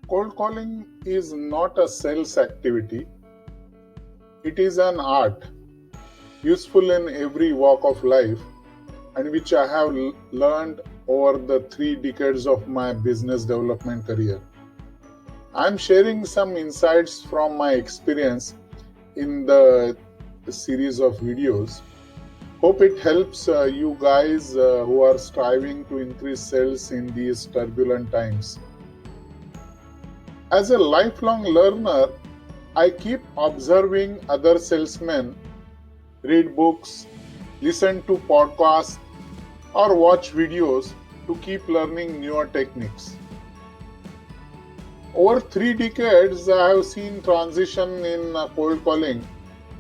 Cold calling is not a sales activity, it is an art useful in every walk of life and which I have learned over the 3 decades of my business development career. I'm sharing some insights from my experience in the series of videos. Hope it helps you guys who are striving to increase sales in these turbulent times. As a lifelong learner, I keep observing other salesmen, read books, listen to podcasts, or watch videos to keep learning newer techniques. Over 3 decades, I have seen transition in cold calling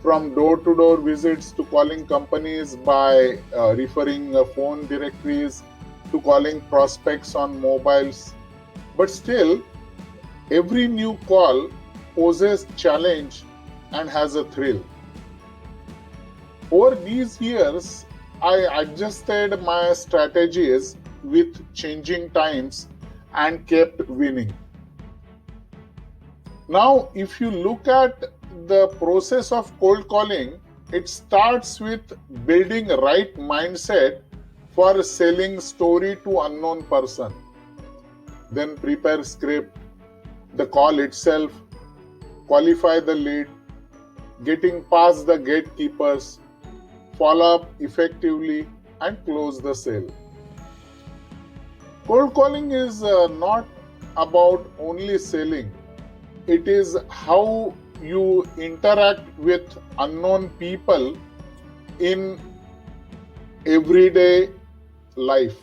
from door-to-door visits to calling companies by referring phone directories to calling prospects on mobiles. But still, every new call poses challenge and has a thrill. Over these years, I adjusted my strategies with changing times and kept winning. Now, if you look at the process of cold calling, it starts with building right mindset for selling story to unknown person. Then prepare script, the call itself, qualify the lead, getting past the gatekeepers, follow up effectively and close the sale. Cold calling is not about only selling. It is how you interact with unknown people in everyday life.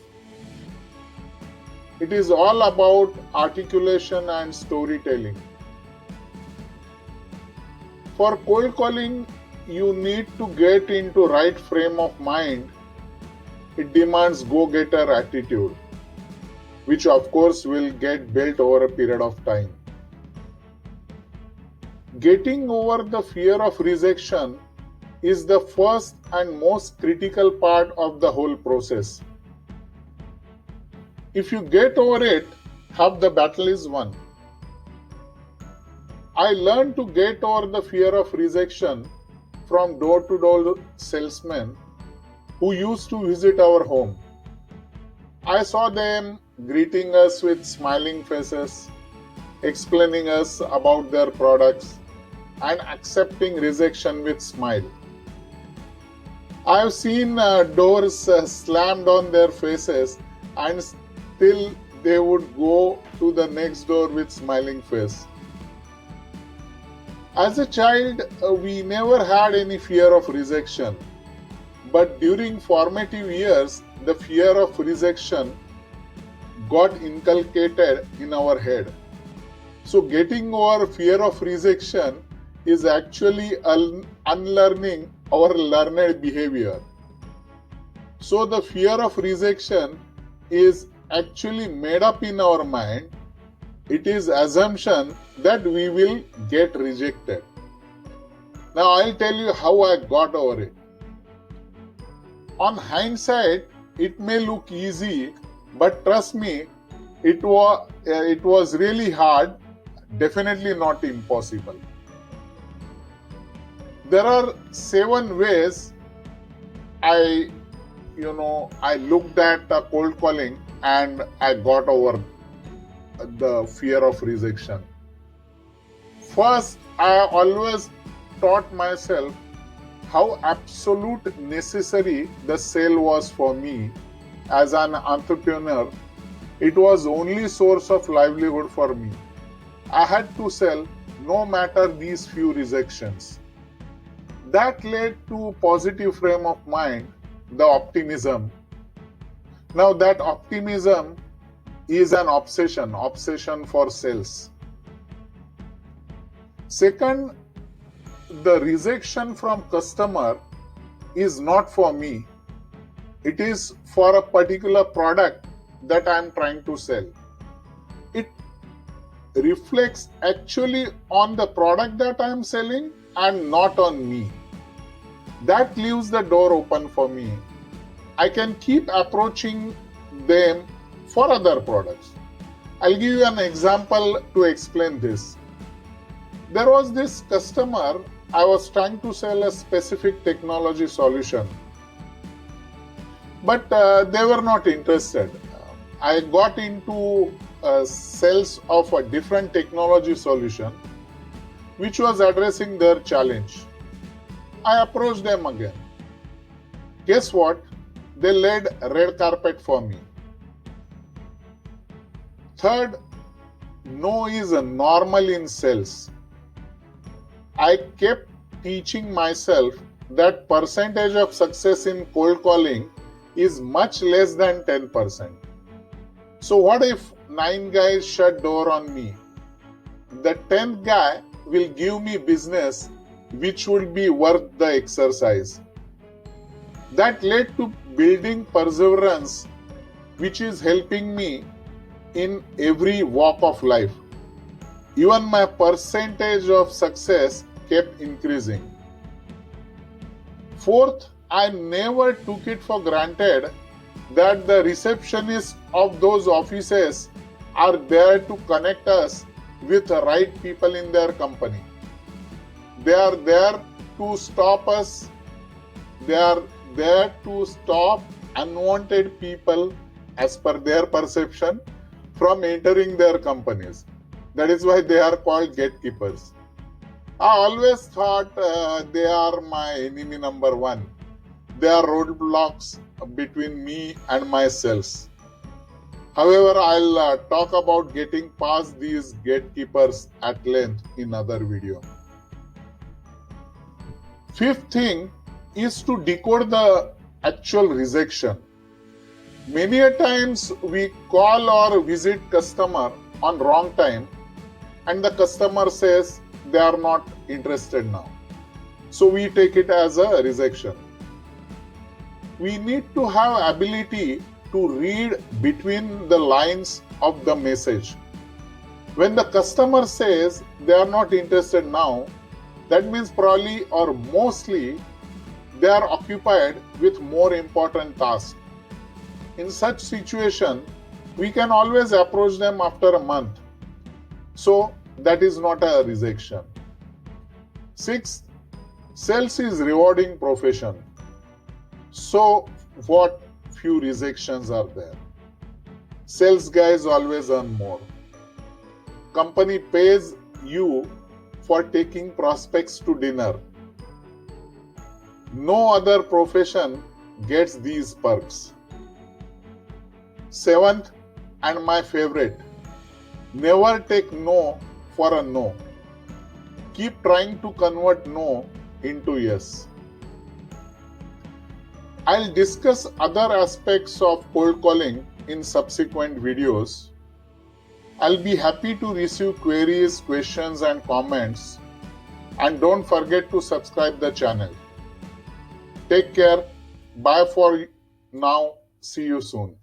It is all about articulation and storytelling. For cold calling, you need to get into right frame of mind. It demands go-getter attitude, which of course will get built over a period of time. Getting over the fear of rejection is the first and most critical part of the whole process. If you get over it, half the battle is won. I learned to get over the fear of rejection from door-to-door salesmen who used to visit our home. I saw them greeting us with smiling faces, explaining us about their products, and accepting rejection with smile. I have seen doors slammed on their faces and still they would go to the next door with smiling face. As a child, we never had any fear of rejection, but during formative years, the fear of rejection got inculcated in our head. So getting over fear of rejection is actually unlearning our learned behavior. So the fear of rejection is actually made up in our mind. It is assumption that we will get rejected. Now I'll tell you how I got over it. On hindsight, it may look easy, but trust me, it was really hard, definitely not impossible. There are 7 ways I looked at cold calling and I got over the fear of rejection. First, I always taught myself how absolute necessary the sale was for me. As an entrepreneur, it was only source of livelihood for me. I had to sell no matter these few rejections. That led to positive frame of mind, the optimism. Now that optimism is an obsession for sales. Second, the rejection from customer is not for me. It is for a particular product that I am trying to sell. It reflects actually on the product that I am selling and not on me. That leaves the door open for me. I can keep approaching them for other products. I'll give you an example to explain this. There was this customer, I was trying to sell a specific technology solution, but they were not interested. I got into sales of a different technology solution which was addressing their challenge. I approached them again. Guess what? They laid red carpet for me. Third, no is normal in sales. I kept teaching myself that percentage of success in cold calling is much less than 10%. So what if 9 guys shut door on me? The 10th guy will give me business which would be worth the exercise. That led to building perseverance, which is helping me in every walk of life. Even my percentage of success kept increasing. Fourth, I never took it for granted that the receptionists of those offices are there to connect us with the right people in their company. They are there to stop us. They are there to stop unwanted people, as per their perception, from entering their companies. That is why they are called gatekeepers. I always thought they are my enemy number one. They are roadblocks between me and my sales. However, I'll talk about getting past these gatekeepers at length in other video. Fifth thing is to decode the actual rejection. Many a times we call or visit customer on wrong time and the customer says they are not interested now. So we take it as a rejection. We need to have ability to read between the lines of the message. When the customer says they are not interested now, that means probably or mostly they are occupied with more important tasks. In such situation, we can always approach them after a month. So that is not a rejection. Sixth, sales is rewarding profession. So what few rejections are there? Sales guys always earn more. Company pays you for taking prospects to dinner. No other profession gets these perks. Seventh, and my favorite, never take no for a no. Keep trying to convert no into yes. I'll discuss other aspects of cold calling in subsequent videos. I'll be happy to receive queries, questions, and comments. And don't forget to subscribe the channel. Take care. Bye for now. See you soon.